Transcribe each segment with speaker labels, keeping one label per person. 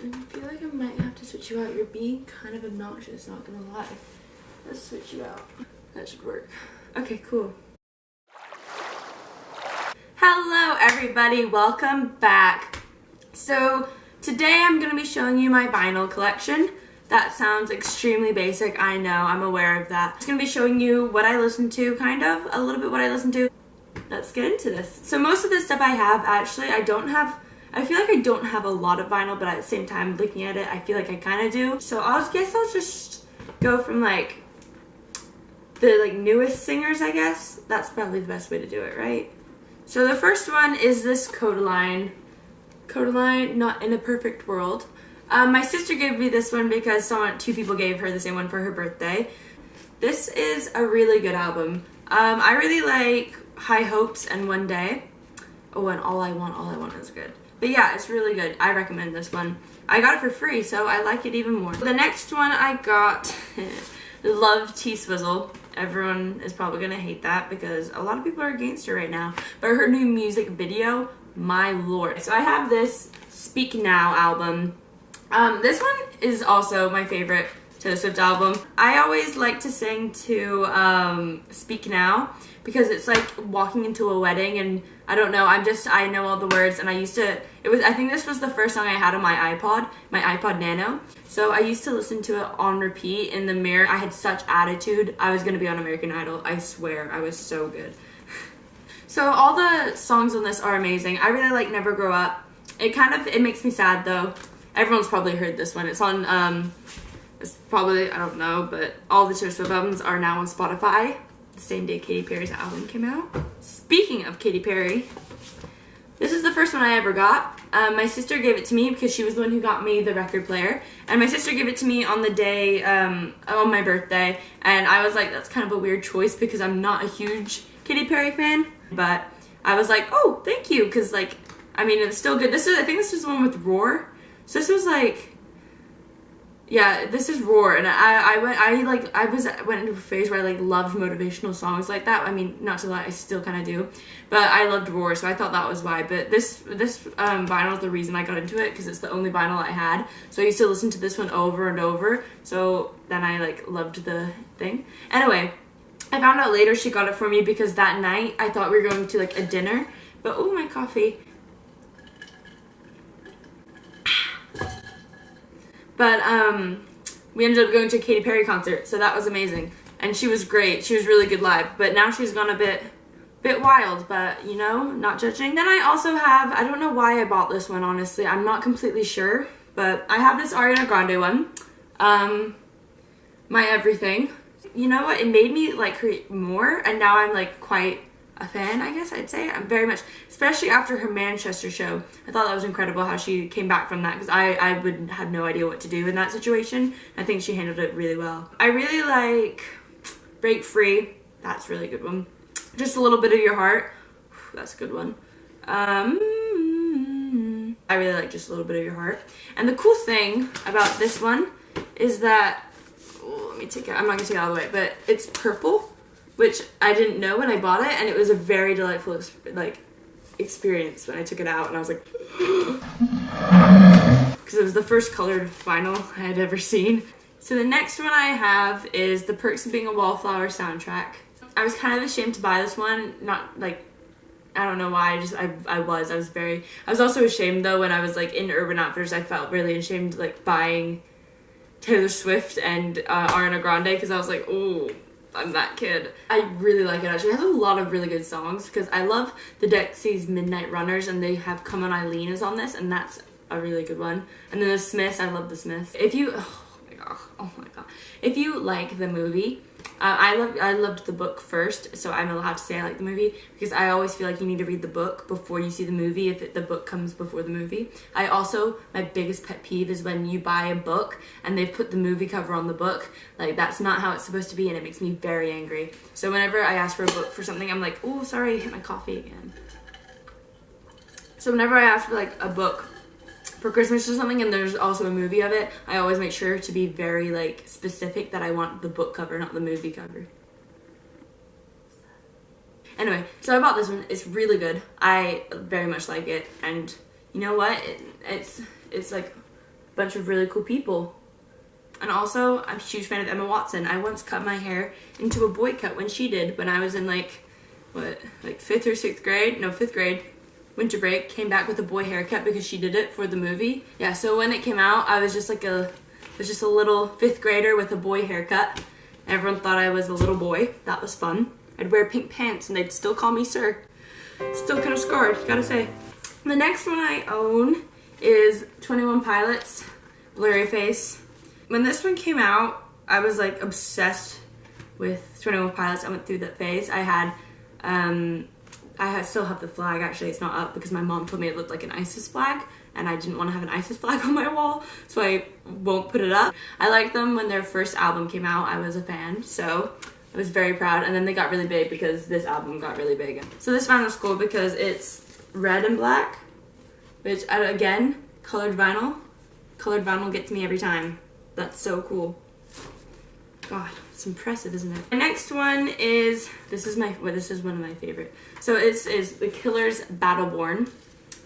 Speaker 1: I feel like I might have to switch you out. You're being kind of obnoxious, not gonna lie. Let's switch you out. That should work. Okay, cool. Hello everybody, welcome back. So today I'm gonna be showing you my vinyl collection. That sounds extremely basic, I know, I'm aware of that. I'm gonna be showing you what I listen to, kind of, a little bit what I listen to. Let's get into this. So most of the stuff I have, actually, I feel like I don't have a lot of vinyl, but at the same time, looking at it, I feel like I kind of do. So I guess I'll just go from like the newest singers, I guess. That's probably the best way to do it, right? So the first one is this Kodaline. Kodaline, Not in a Perfect World. My sister gave me this one because two people gave her the same one for her birthday. This is a really good album. I really like High Hopes and One Day. Oh, and All I Want is good. But yeah, it's really good. I recommend this one. I got it for free, so I like it even more. The next one I got, Love T-Swizzle. Everyone is probably gonna hate that because a lot of people are against her right now. But her new music video, my lord. So I have this Speak Now album. This one is also my favorite Taylor Swift album. I always like to sing to Speak Now because it's like walking into a wedding, and I don't know, I know all the words, and I think this was the first song I had on my iPod Nano. So I used to listen to it on repeat in the mirror. I had such attitude. I was gonna be on American Idol. I swear, I was so good. So all the songs on this are amazing. I really like Never Grow Up. It makes me sad though. Everyone's probably heard this one. It's on, it's probably, I don't know, but all the Taylor Swift albums are now on Spotify. The same day Katy Perry's album came out. Speaking of Katy Perry, this is the first one I ever got. My sister gave it to me because she was the one who got me the record player. And my sister gave it to me on the day, on my birthday. And I was like, that's kind of a weird choice because I'm not a huge Katy Perry fan. But I was like, oh, thank you. Because, I mean, it's still good. I think this is the one with Roar. So this was yeah, this is Roar, and I went into a phase where I loved motivational songs like that. I mean, not to lie, I still kind of do, but I loved Roar, so I thought that was why. But this vinyl is the reason I got into it because it's the only vinyl I had. So I used to listen to this one over and over. So then I loved the thing. Anyway, I found out later she got it for me because that night I thought we were going to a dinner. But oh, my coffee. But we ended up going to a Katy Perry concert, so that was amazing. And she was great. She was really good live. But now she's gone a bit wild, but you know, not judging. Then I also have, I don't know why I bought this one, honestly. I'm not completely sure, but I have this Ariana Grande one. My Everything. You know what? It made me create more, and now I'm quite a fan, I guess I'd say. I'm very much, especially after her Manchester show. I thought that was incredible how she came back from that because I would have no idea what to do in that situation. I think she handled it really well. I really like Break Free. That's a really good one. Just a Little Bit of Your Heart. That's a good one. I really like Just a Little Bit of Your Heart. And the cool thing about this one is that, let me take it, I'm not gonna take it all the way, but it's purple, which I didn't know when I bought it, and it was a very delightful experience when I took it out, and I was like, because it was the first colored vinyl I had ever seen. So the next one I have is The Perks of Being a Wallflower soundtrack. I was kind of ashamed to buy this one, not I don't know why, I was also ashamed though when I was in Urban Outfitters. I felt really ashamed buying Taylor Swift and Ariana Grande because I was like, oh, I'm that kid. I really like it actually. It has a lot of really good songs because I love the Dexys Midnight Runners, and they have Come On Eileen is on this, and that's a really good one. And then the Smiths, I love the Smiths. Oh my god. If you like the movie, I loved the book first, so I'm allowed to say I like the movie because I always feel like you need to read the book before you see the movie if the book comes before the movie. My biggest pet peeve is when you buy a book and they've put the movie cover on the book. That's not how it's supposed to be, and it makes me very angry. So whenever I ask for a book for something, I'm like, oh, sorry, I hit my coffee again. So whenever I ask for a book for Christmas or something and there's also a movie of it, I always make sure to be very specific that I want the book cover, not the movie cover. Anyway, so I bought this one. It's really good. I very much like it, and you know what? It's bunch of really cool people. And also, I'm a huge fan of Emma Watson. I once cut my hair into a boy cut when she did, when I was in like 5th or 6th grade? No, 5th grade. Winter break, came back with a boy haircut because she did it for the movie. Yeah, so when it came out, I was just like a little 5th grader with a boy haircut. Everyone thought I was a little boy. That was fun. I'd wear pink pants and they'd still call me sir. Still kind of scarred, gotta say. The next one I own is 21 Pilots, Blurry Face. When this one came out, I was like obsessed with 21 Pilots. I went through that phase. Still have the flag. Actually, it's not up because my mom told me it looked like an ISIS flag, and I didn't want to have an ISIS flag on my wall, so I won't put it up. I liked them when their first album came out. I was a fan, so I was very proud. And then they got really big because this album got really big. So this vinyl is cool because it's red and black, which again, colored vinyl. Colored vinyl gets me every time. That's so cool. God, it's impressive, isn't it? The next one is, this is one of my favorite. So it is The Killers Battleborn.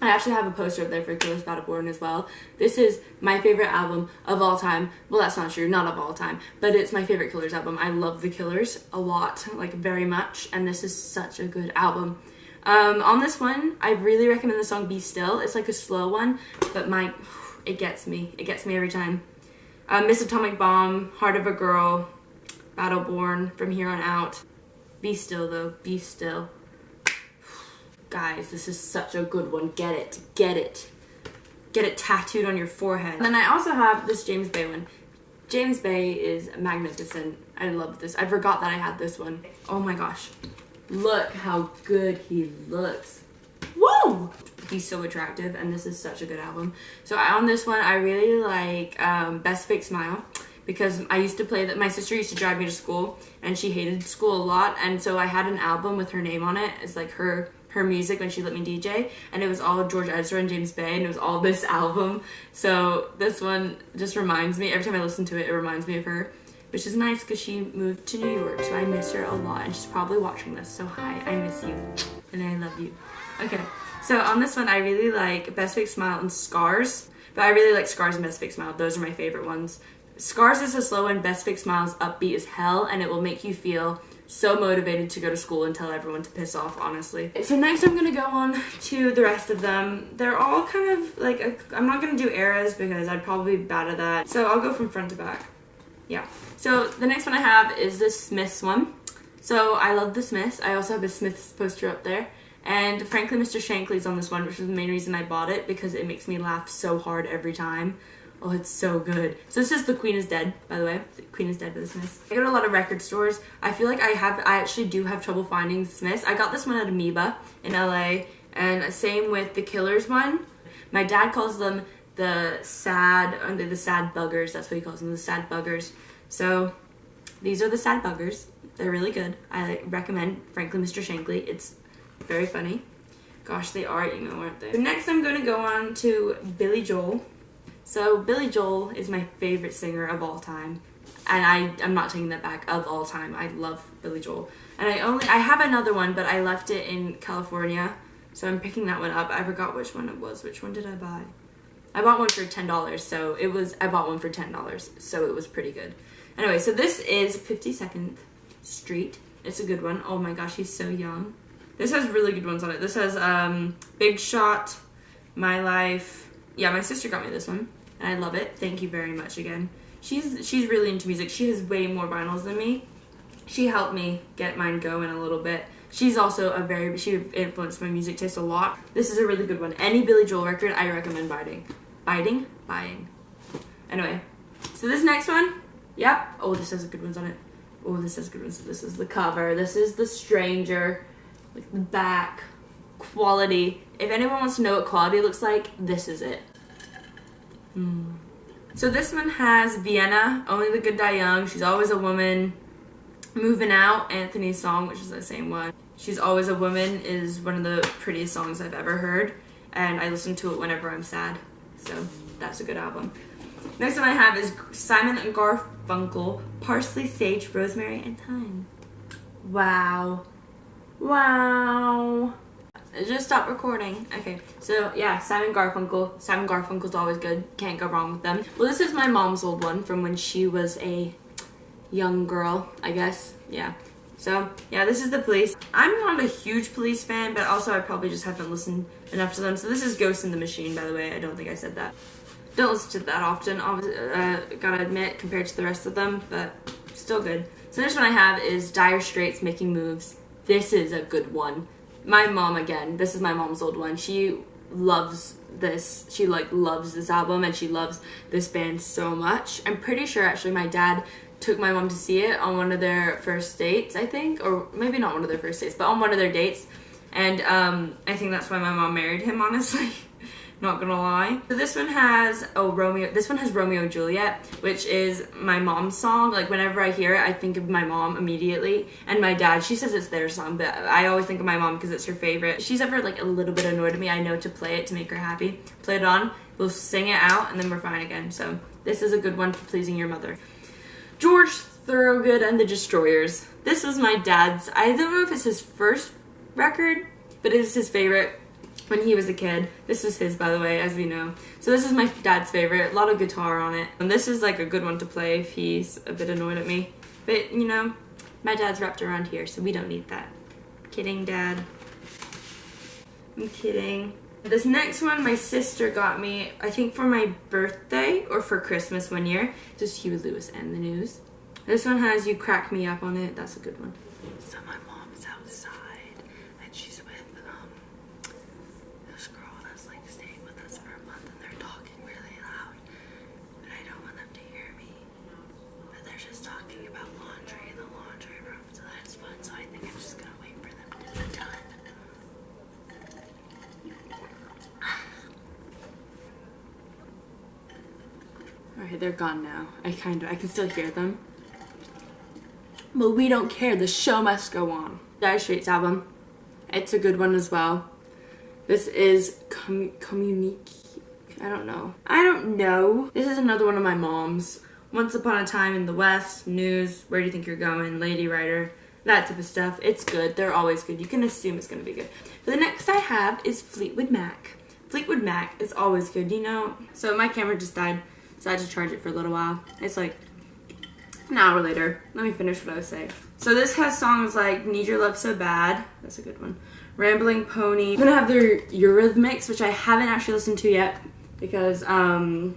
Speaker 1: I actually have a poster up there for Killers Battleborn as well. This is my favorite album of all time. Well, that's not true, not of all time, but it's my favorite Killers album. I love The Killers a lot, like very much, and this is such a good album. On this one, I really recommend the song Be Still. It's like a slow one, but it gets me. It gets me every time. Miss Atomic Bomb, Heart of a Girl, Battleborn, From Here on Out. Be Still though, Be Still. Guys, this is such a good one. Get it, get it. Get it tattooed on your forehead. And then I also have this James Bay one. James Bay is magnificent. I love this. I forgot that I had this one. Oh my gosh. Look how good he looks. Woo! He's so attractive, and this is such a good album. So on this one, I really like Best Fake Smile, because I used to play that. My sister used to drive me to school, and she hated school a lot, and so I had an album with her name on it. It's like her music when she let me DJ, and it was all George Ezra and James Bay, and it was all this album. So this one just reminds me, every time I listen to it, it reminds me of her, which is nice because she moved to New York, so I miss her a lot, and she's probably watching this. So hi, I miss you, and I love you. Okay, so on this one, I really like Best Fake Smile and Scars, but I really like Scars and Best Fake Smile. Those are my favorite ones. Scars is a slow one, Best Fake Smile is upbeat as hell, and it will make you feel so motivated to go to school and tell everyone to piss off, honestly. So next I'm gonna go on to the rest of them. They're all kind of like, I'm not gonna do eras because I'd probably be bad at that. So I'll go from front to back. Yeah. So the next one I have is the Smiths one. So I love the Smiths. I also have a Smiths poster up there. And frankly, Mr. Shankly's on this one, which is the main reason I bought it, because it makes me laugh so hard every time. Oh, it's so good. So this is The Queen is Dead, by the way. The Queen is Dead by the Smiths. I go to a lot of record stores. I feel like I actually do have trouble finding Smiths. I got this one at Amoeba in LA, and same with the Killers one. My dad calls them the sad buggers. That's what he calls them, the sad buggers. So these are the sad buggers. They're really good. I recommend, frankly, Mr. Shankly. It's very funny. Gosh, they are emo, aren't they? So next I'm going to go on to Billy Joel. So Billy Joel is my favorite singer of all time, and I'm not taking that back, of all time. I love Billy Joel, and I have another one, but I left it in California, so I'm picking that one up. I forgot which one it was. Which one did I buy? I bought one for $10, so I bought one for $10, so it was pretty good. Anyway, so this is 52nd Street. It's a good one. Oh my gosh, he's so young. This has really good ones on it. This has Big Shot, My Life. Yeah, my sister got me this one, and I love it. Thank you very much again. She's really into music. She has way more vinyls than me. She helped me get mine going a little bit. She's also she influenced my music taste a lot. This is a really good one. Any Billy Joel record, I recommend buying. Anyway, so this next one, yep. Oh, this has good ones on it. Oh, this has good ones. This is the cover. This is The Stranger. Like the back. Quality. If anyone wants to know what quality looks like, this is it. So this one has Vienna, Only the Good Die Young, She's Always a Woman, Moving Out, Anthony's Song, which is the same one. She's Always a Woman is one of the prettiest songs I've ever heard, and I listen to it whenever I'm sad. So that's a good album. Next one I have is Simon and Garfunkel, Parsley, Sage, Rosemary, and Thyme. Wow. Wow. Just stop recording. Okay, so yeah, Simon Garfunkel. Simon Garfunkel's always good. Can't go wrong with them. Well, this is my mom's old one from when she was a young girl, I guess. Yeah. So, yeah, this is The Police. I'm not a huge Police fan, but also I probably just haven't listened enough to them. So this is Ghost in the Machine, by the way. I don't think I said that. Don't listen to it that often, gotta admit, compared to the rest of them, but still good. So the next one I have is Dire Straits, Making Moves. This is a good one. My mom, again, this is my mom's old one. She loves this. She, like, loves this album, and she loves this band so much. I'm pretty sure, actually, my dad took my mom to see it on one of their first dates, I think, or maybe not one of their first dates, but on one of their dates, and I think that's why my mom married him, honestly. Not gonna lie. So this one has this one has Romeo and Juliet, which is my mom's song. Like, whenever I hear it, I think of my mom immediately. And my dad, she says it's their song, but I always think of my mom because it's her favorite. She's ever, like, a little bit annoyed at me, I know to play it to make her happy. Play it on, we'll sing it out, and then we're fine again. So this is a good one for pleasing your mother. George Thorogood and the Destroyers. This was my dad's, I don't know if it's his first record, but it is his favorite. When he was a kid. This is his, by the way, as we know. So this is my dad's favorite. A lot of guitar on it. And this is like a good one to play if he's a bit annoyed at me. But, you know, my dad's wrapped around here, so we don't need that. Kidding, Dad. I'm kidding. This next one my sister got me, I think for my birthday or for Christmas one year. Just Huey Lewis and the News. This one has You Crack Me Up on it. That's a good one. So my mom's outside and she's with this girl that's like staying with us for a month, and they're talking really loud, but I don't want them to hear me. But they're just talking about laundry in the laundry room, so that's fun. So I think I'm just gonna wait for them to be done. Alright, they're gone now. I can still hear them. But we don't care, the show must go on. Dire Straits album. It's a good one as well. This is Communique. I don't know. This is another one of my mom's. Once Upon a Time in the West, News, Where Do You Think You're Going, Lady Writer, that type of stuff. It's good. They're always good. You can assume it's going to be good. But the next I have is Fleetwood Mac. Fleetwood Mac is always good, you know. So my camera just died, so I had to charge it for a little while. It's like an hour later. Let me finish what I was saying. So this has songs like Need Your Love So Bad. That's a good one. Rambling Pony. I'm gonna have their Eurythmics, which I haven't actually listened to yet because I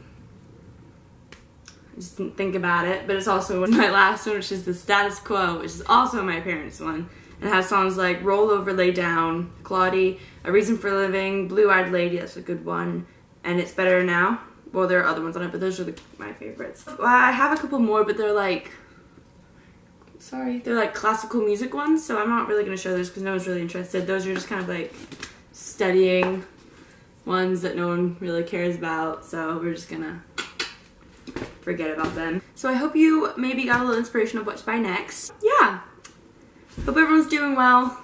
Speaker 1: just didn't think about it. But it's also my last one, which is The Status Quo, which is also my parents' one. And it has songs like Roll Over, Lay Down, Claudie, A Reason for Living, Blue Eyed Lady, that's a good one, and It's Better Now. Well, there are other ones on it, but those are my favorites. Well, I have a couple more, but they're like, they're like classical music ones, so I'm not really going to show those because no one's really interested. Those are just kind of like studying ones that no one really cares about, so we're just going to forget about them. So I hope you maybe got a little inspiration of what to buy next. Yeah. Hope everyone's doing well.